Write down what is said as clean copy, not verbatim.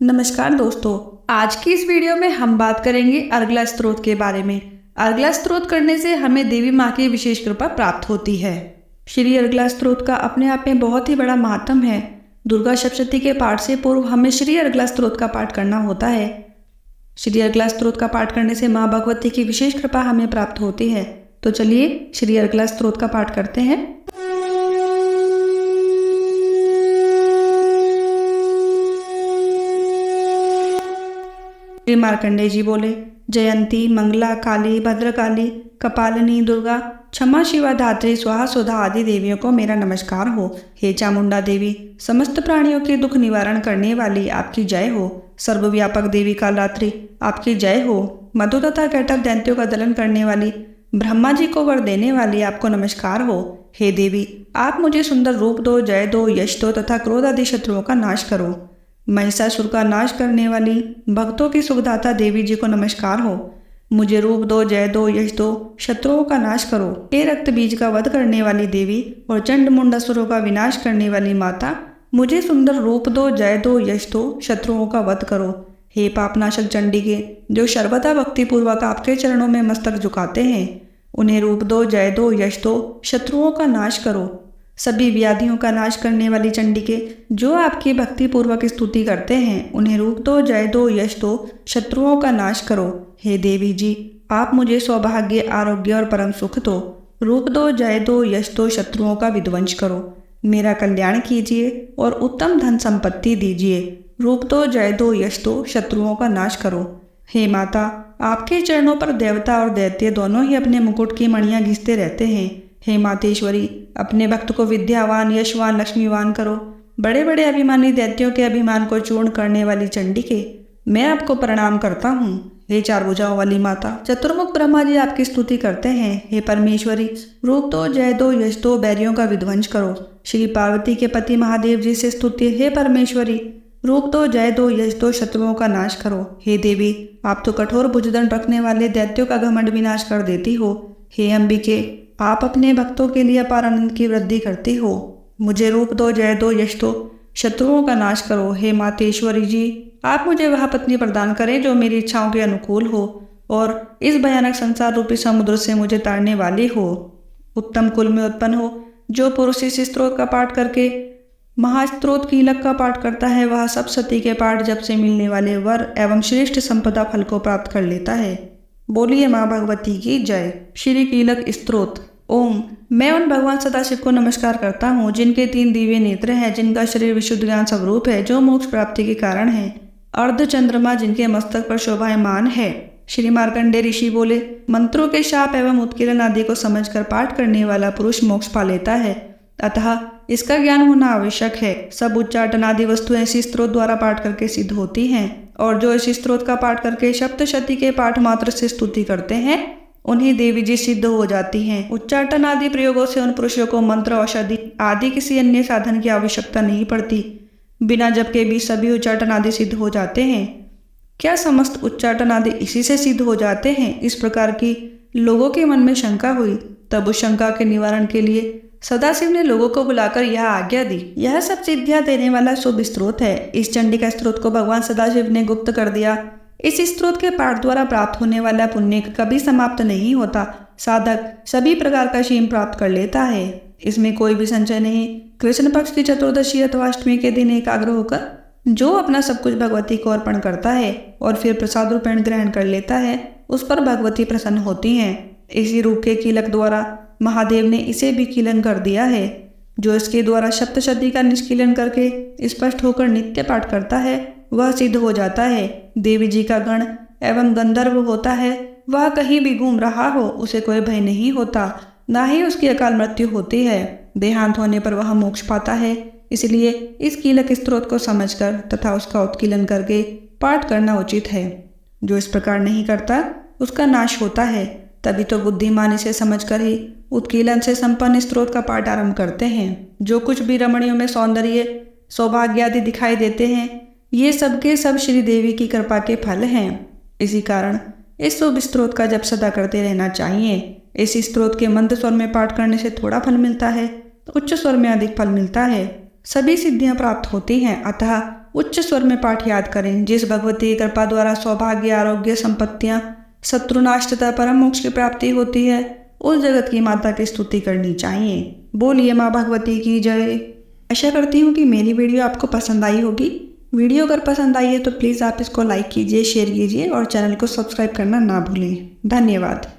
नमस्कार दोस्तों, आज की इस वीडियो में हम बात करेंगे अर्गला स्तोत्र के बारे में। अर्गला स्तोत्र करने से हमें देवी माँ की विशेष कृपा प्राप्त होती है। श्री अर्गला स्तोत्र का अपने आप में बहुत ही बड़ा महात्म है। दुर्गा सप्तशती के पाठ से पूर्व हमें श्री अर्गला स्तोत्र का पाठ करना होता है। श्री अर्गला स्तोत्र का पाठ करने से माँ भगवती की विशेष कृपा हमें प्राप्त होती है। तो चलिए श्री अर्गला स्तोत्र का पाठ करते हैं। श्री मार्कंडेय जी बोले, जयंती, मंगला, काली, भद्रकाली, कपालिनी, दुर्गा, क्षमा, शिवा, धात्री, स्वाहा, सुधा आदि देवियों को मेरा नमस्कार हो। हे चामुंडा देवी, समस्त प्राणियों के दुख निवारण करने वाली आपकी जय हो। सर्वव्यापक देवी कालरात्रि आपकी जय हो। मधु तथा कैटभ दैत्यों का दलन करने वाली, ब्रह्मा जी को वर देने वाली आपको नमस्कार हो। हे देवी, आप मुझे सुंदर रूप दो, जय दो, यश दो तथा क्रोध आदि शत्रुओं का नाश करो। महिषासुर का नाश करने वाली, भक्तों की सुखदाता देवी जी को नमस्कार हो। मुझे रूप दो, जय दो, यश दो, शत्रुओं का नाश करो। हे रक्त बीज का वध करने वाली देवी और चंड मुंडासुरों का विनाश करने वाली माता, मुझे सुंदर रूप दो, जय दो, यश दो, शत्रुओं का वध करो। हे पापनाशक चंडिके, जो सर्वदा भक्तिपूर्वक आपके चरणों में मस्तक झुकाते हैं, उन्हें रूप दो, जय दो, यश दो, शत्रुओं का नाश करो। सभी व्याधियों का नाश करने वाली चंडिके, जो आपकी भक्ति पूर्वक स्तुति करते हैं, उन्हें रूप दो, जय दो, यश दो, शत्रुओं का नाश करो। हे देवी जी, आप मुझे सौभाग्य, आरोग्य और परम सुख दो। रूप दो, जय दो, यश दो, शत्रुओं का विध्वंस करो। मेरा कल्याण कीजिए और उत्तम धन संपत्ति दीजिए। रूप दो, जय दो, यश दो, शत्रुओं का नाश करो। हे माता, आपके चरणों पर देवता और दैत्य दोनों ही अपने मुकुट की मणियां घिसते रहते हैं। हे मातेश्वरी, अपने भक्त को विद्यावान, यशवान, लक्ष्मीवान करो। बड़े बड़े अभिमानी दैत्यों के अभिमान को चूर्ण करने वाली चंडिके, मैं आपको प्रणाम करता हूँ। हे चार भुजाओं वाली माता, चतुर्मुख ब्रह्मा जी आपकी स्तुति करते हैं। हे परमेश्वरी, रूप दो, जय दो, यश दो, बैरियों का विध्वंस करो। श्री पार्वती के पति महादेव जी से स्तुति। हे परमेश्वरी, रूप दो, जय दो, यश दो, शत्रुओं का नाश करो। हे देवी, आप तो कठोर भुजदंड रखने वाले दैत्यों का घमंड विनाश कर देती हो। हे अंबिके, आप अपने भक्तों के लिए अपार आनंद की वृद्धि करती हो। मुझे रूप दो, जय दो, यश दो, शत्रुओं का नाश करो। हे मातेश्वरी जी, आप मुझे वह पत्नी प्रदान करें जो मेरी इच्छाओं के अनुकूल हो और इस भयानक संसार रूपी समुद्र से मुझे तारने वाली हो। उत्तम कुल में उत्पन्न हो। जो पुरुष इस स्तोत्र का पाठ करके महास्त्रोत कीलक का पाठ करता है, वह सब सती के पाठ जब से मिलने वाले वर एवं श्रेष्ठ संपदा फल को प्राप्त कर लेता है। बोलिए माँ भगवती की जय। श्री कीलक स्तोत्र। ओम, मैं उन भगवान सदाशिव को नमस्कार करता हूँ जिनके 3 दिव्य नेत्र हैं, जिनका शरीर विशुद्ध ज्ञान स्वरूप है, जो मोक्ष प्राप्ति के कारण है। अर्ध चंद्रमा जिनके मस्तक पर शोभायमान है। श्री मार्कंडेय ऋषि बोले, मंत्रों के शाप एवं उत्कीर्ण आदि को समझकर पाठ करने वाला पुरुष मोक्ष पा लेता है, अतः इसका ज्ञान होना आवश्यक है। सब उच्चाटन आदि वस्तुएं इसी स्त्रोत द्वारा पाठ करके सिद्ध होती हैं, और जो इस स्त्रोत का पाठ करके सप्तशती के पाठ मात्र से स्तुति करते हैं, उन्हें देवी जी सिद्ध हो जाती हैं। उच्चाटन आदि प्रयोगों से उन पुरुषों को मंत्र, औषधि आदि किसी अन्य साधन की आवश्यकता नहीं पड़ती। बिना जप के भी सभी उच्चाटन आदि सिद्ध हो जाते हैं। क्या समस्त उच्चाटन आदि इसी से सिद्ध हो जाते हैं? इस प्रकार की लोगों के मन में शंका हुई। तब उस शंका के निवारण के लिए सदाशिव ने लोगों को बुलाकर यह आज्ञा दी। यह सब सिद्धियां देने वाला शुभ स्त्रोत है। इस चंडिका स्त्रोत को भगवान सदाशिव ने गुप्त कर दिया। इस स्त्रोत के पाठ द्वारा प्राप्त होने वाला पुण्य कभी समाप्त नहीं होता। साधक सभी प्रकार का क्षेम प्राप्त कर लेता है। इसमें कोई भी संशय नहीं। कृष्ण पक्ष की चतुर्दशी अथवा अष्टमी के दिन एकाग्र होकर जो अपना सब कुछ भगवती को अर्पण करता है और फिर प्रसाद रूपेण ग्रहण कर लेता है, उस पर भगवती प्रसन्न होती हैं। इसी रूप के कीलक द्वारा महादेव ने इसे भी कीलन कर दिया है। जो इसके द्वारा सप्तशती का निष्कीलन करके स्पष्ट होकर नित्य पाठ करता है, वह सिद्ध हो जाता है। देवी जी का गण एवं गंधर्व होता है, वह कहीं भी घूम रहा हो, उसे कोई भय नहीं होता, ना ही उसकी अकाल मृत्यु होती है। देहांत होने पर वह मोक्ष पाता है। इसलिए इस कीलक स्त्रोत को समझकर तथा उसका उत्कीलन करके पाठ करना उचित है। जो इस प्रकार नहीं करता, उसका नाश होता है। तभी तो बुद्धिमान इसे समझकर ही उत्कीलन से संपन्न स्त्रोत का पाठ आरंभ करते हैं। जो कुछ भी रमणियों में सौंदर्य, सौभाग्य आदि दिखाई देते हैं, ये सबके सब श्री देवी की कृपा के फल हैं। इसी कारण इस शुभ स्त्रोत का जप सदा करते रहना चाहिए। इस स्त्रोत के मंद स्वर में पाठ करने से थोड़ा फल मिलता है, उच्च स्वर में अधिक फल मिलता है। सभी सिद्धियां प्राप्त होती हैं। अतः उच्च स्वर में पाठ याद करें। जिस भगवती की कृपा द्वारा सौभाग्य, आरोग्य, संपत्तियां, शत्रुनाश तथा परम मोक्ष की प्राप्ति होती है, उस जगत की माता की स्तुति करनी चाहिए। बोलिए माँ भगवती की जय। आशा करती हूँ कि मेरी वीडियो आपको पसंद आई होगी। वीडियो अगर पसंद आई है तो प्लीज़ आप इसको लाइक कीजिए, शेयर कीजिए और चैनल को सब्सक्राइब करना ना भूलें। धन्यवाद।